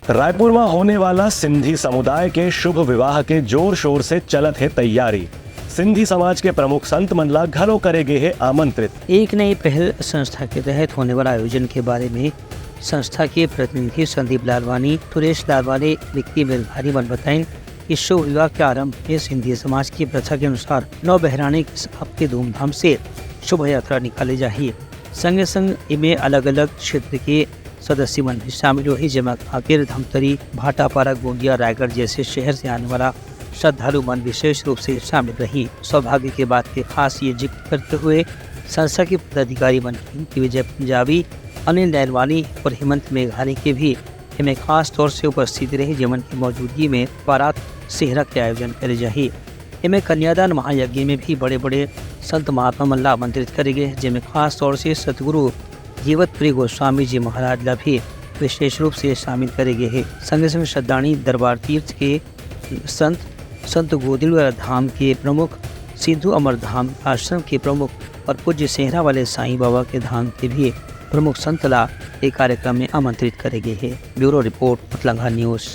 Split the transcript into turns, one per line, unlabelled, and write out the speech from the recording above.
रायपुर में होने वाला सिंधी समुदाय के शुभ विवाह के जोर शोर से चलत है तैयारी। सिंधी समाज के प्रमुख संत मनला घरों करेगे है आमंत्रित।
एक नई पहल संस्था के तहत होने वाला आयोजन के बारे में संस्था के प्रतिनिधि संदीप लालवानी, सुरेश लालवानी, विक्की मेलभारी बताएं कि शुभ विवाह के आरंभ में सिंधी समाज की प्रथा के अनुसार नौ बहराने के साथ के धूमधाम से शोभा यात्रा निकाली जाही। संगे संग इनमें अलग अलग क्षेत्र के सदस्य मन भी शामिल हुए, जिसमें कांकेर, धमतरी, भाटापारा, गोंदिया, रायगढ़ जैसे शहर से आने वाला श्रद्धालु मन विशेष रूप से शामिल रही। सौभाग्य के बात के खास ये जिक्र करते हुए संस्था के पदाधिकारी मन की विजय पंजाबी, अनिल लैलवानी और हेमंत मेघानी के भी इनमें खास तौर से उपस्थित रहे, जिमन की मौजूदगी में बारात सेहरा के आयोजन करे जाही। इनमें कन्यादान महायज्ञ में भी बड़े बड़े संत महात्मा मन आमंत्रित करे गए, जिनमें खास तौर से सतगुरु जीवतप्रिय गोस्वामी जी महाराज ला भी विशेष रूप से शामिल करे गए हैं। संगे संग श्रद्धाणी दरबार तीर्थ के संत गोदिलवाला धाम के प्रमुख, सिद्धू अमर धाम आश्रम के प्रमुख और पूज्य सेहरा वाले साईं बाबा के धाम के भी प्रमुख संत ला एक कार्यक्रम में आमंत्रित करे गए हैं। ब्यूरो रिपोर्ट, मतलंगा न्यूज़।